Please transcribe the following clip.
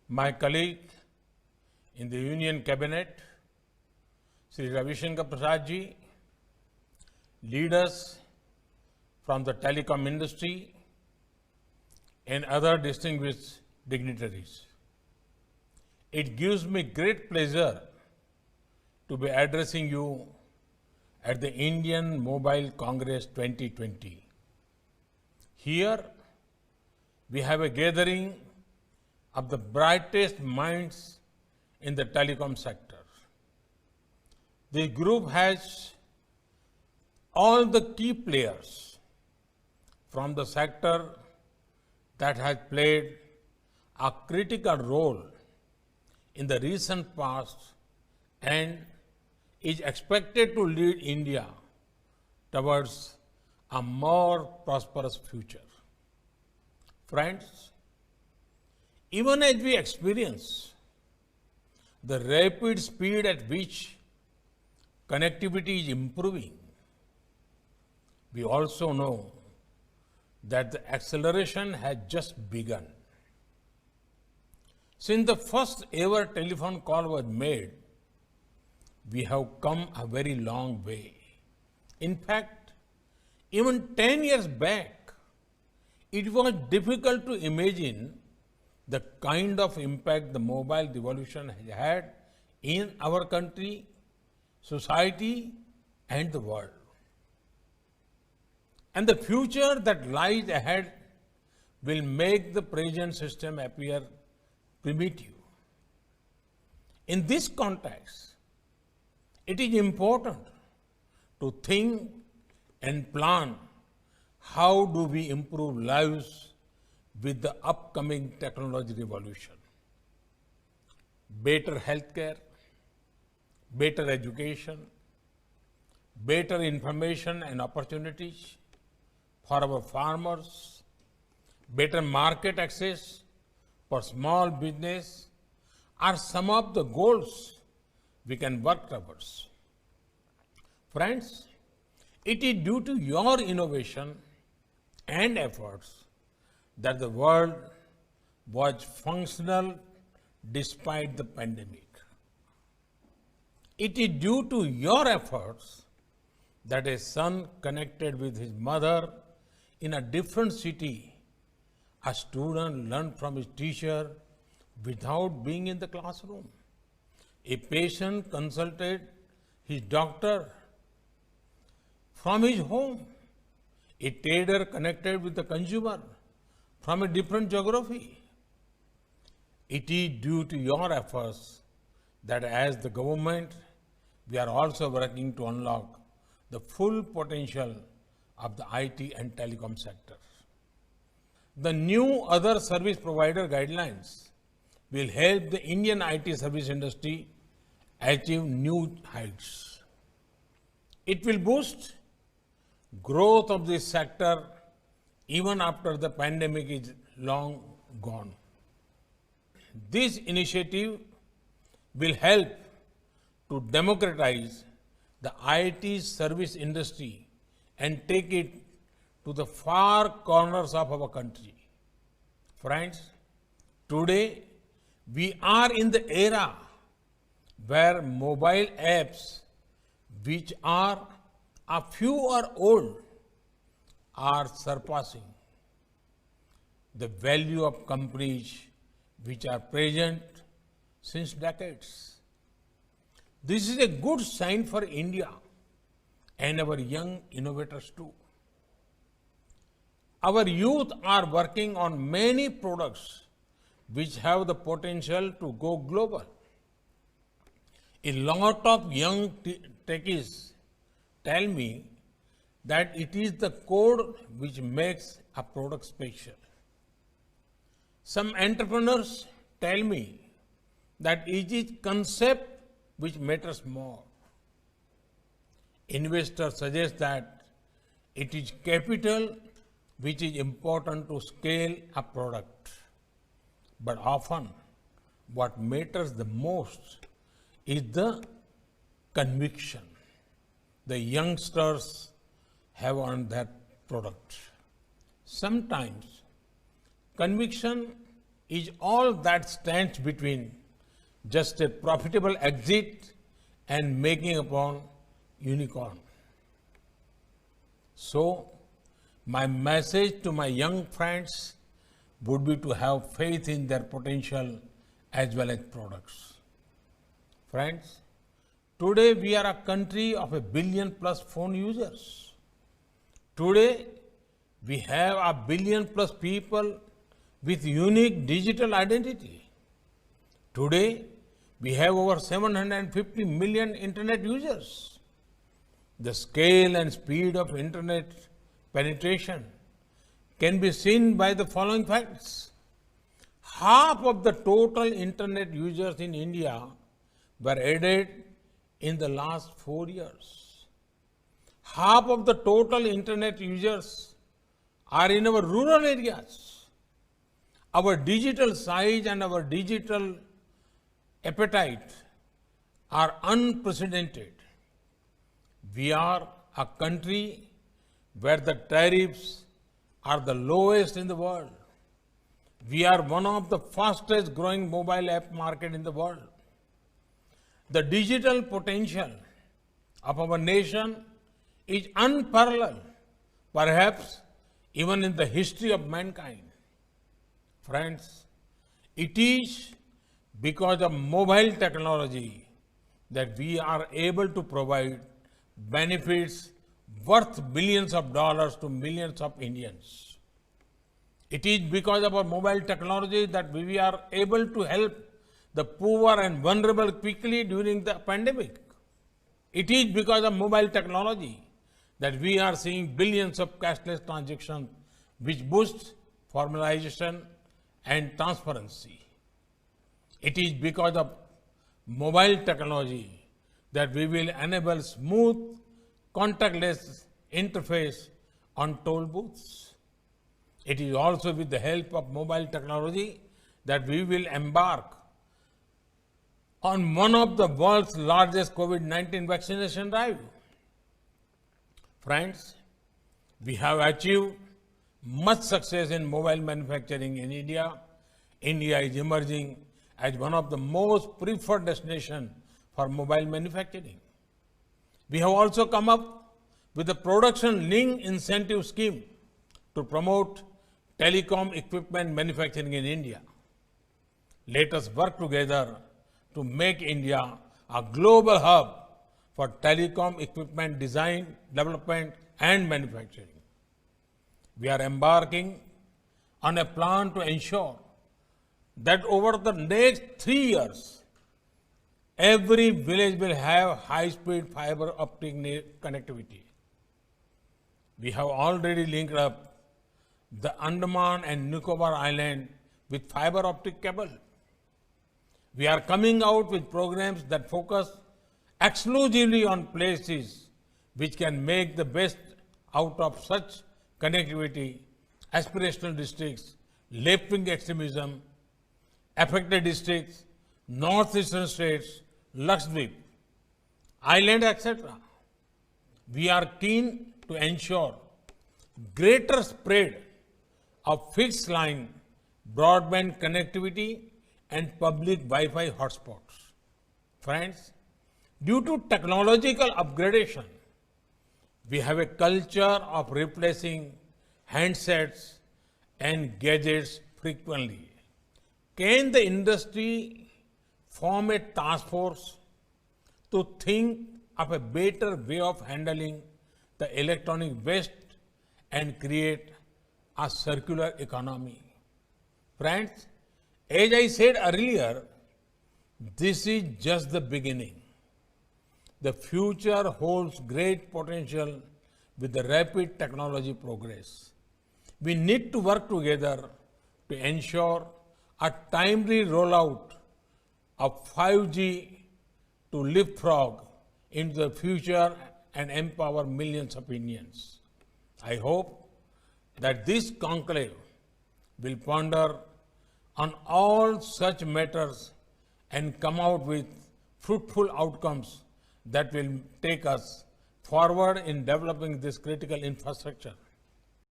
My colleague in the Union Cabinet, Sri Ravi Shankar Prasad ji, leaders from the telecom industry, and other distinguished dignitaries. It gives me great pleasure to be addressing you at the Indian Mobile Congress 2020. Here, we have a gathering of the brightest minds in the telecom sector. The group has all the key players from the sector that has played a critical role in the recent past and is expected to lead India towards a more prosperous future. Friends, even as we experience the rapid speed at which connectivity is improving, we also know that the acceleration has just begun. Since the first ever telephone call was made, we have come a very long way. In fact, even 10 years back, it was difficult to imagine the kind of impact the mobile revolution has had in our country, society, and the world. And the future that lies ahead will make the present system appear primitive. In this context, it is important to think and plan how do we improve lives with the upcoming technology revolution. Better healthcare, better education, better information and opportunities for our farmers, better market access for small business are some of the goals we can work towards. Friends, it is due to your innovation and efforts that the world was functional despite the pandemic. It is due to your efforts that a son connected with his mother in a different city, a student learned from his teacher without being in the classroom. A patient consulted his doctor from his home. A trader connected with the consumer from a different geography. It is due to your efforts that as the government, we are also working to unlock the full potential of the IT and telecom sector. The new other service provider guidelines will help the Indian IT service industry achieve new heights. It will boost growth of this sector even after the pandemic is long gone. This initiative will help to democratize the IT service industry and take it to the far corners of our country. Friends, today we are in the era where mobile apps, which are a few are old, are surpassing the value of companies which are present since decades. This is a good sign for India and our young innovators too. Our youth are working on many products which have the potential to go global. A lot of young techies tell me that it is the code which makes a product special. Some entrepreneurs tell me that it is concept which matters more. Investors suggest that it is capital which is important to scale a product. But often, what matters the most is the conviction the youngsters have on that product. Sometimes conviction is all that stands between just a profitable exit and making upon unicorn. So, my message to my young friends would be to have faith in their potential as well as products. Friends, today we are a country of 1 billion+ phone users. Today we have 1 billion+ people with unique digital identity. Today we have over 750 million internet users. The scale and speed of internet penetration can be seen by the following facts. Half of the total internet users in India were added in the last 4 years. Half of the total internet users are in our rural areas. Our digital size and our digital appetite are unprecedented. We are a country where the tariffs are the lowest in the world. We are one of the fastest growing mobile app market in the world. The digital potential of our nation is unparalleled, perhaps even in the history of mankind. Friends, it is because of mobile technology that we are able to provide benefits worth billions of dollars to millions of Indians. It is because of our mobile technology that we are able to help the poor and vulnerable quickly during the pandemic. It is because of mobile technology that we are seeing billions of cashless transactions which boost formalization and transparency. It is because of mobile technology that we will enable smooth, contactless interface on toll booths. It is also with the help of mobile technology that we will embark on one of the world's largest COVID-19 vaccination drive. Friends, we have achieved much success in mobile manufacturing in India. India is emerging as one of the most preferred destinations for mobile manufacturing. We have also come up with a production-linked incentive scheme to promote telecom equipment manufacturing in India. Let us work together to make India a global hub for telecom equipment design, development, and manufacturing. We are embarking on a plan to ensure that over the next 3 years, every village will have high-speed fiber optic connectivity. We have already linked up the Andaman and Nicobar Island with fiber optic cable. We are coming out with programs that focus exclusively on places which can make the best out of such connectivity: aspirational districts, left-wing extremism, affected districts, northeastern states, Lakshadweep, island, etc. We are keen to ensure greater spread of fixed line broadband connectivity and public Wi-Fi hotspots. Friends, due to technological upgradation, we have a culture of replacing handsets and gadgets frequently. Can the industry form a task force to think of a better way of handling the electronic waste and create a circular economy? Friends, as I said earlier, this is just the beginning. The future holds great potential with the rapid technology progress. We need to work together to ensure a timely rollout of 5G to leapfrog into the future and empower millions of Indians. I hope that this conclave will ponder on all such matters and come out with fruitful outcomes that will take us forward in developing this critical infrastructure.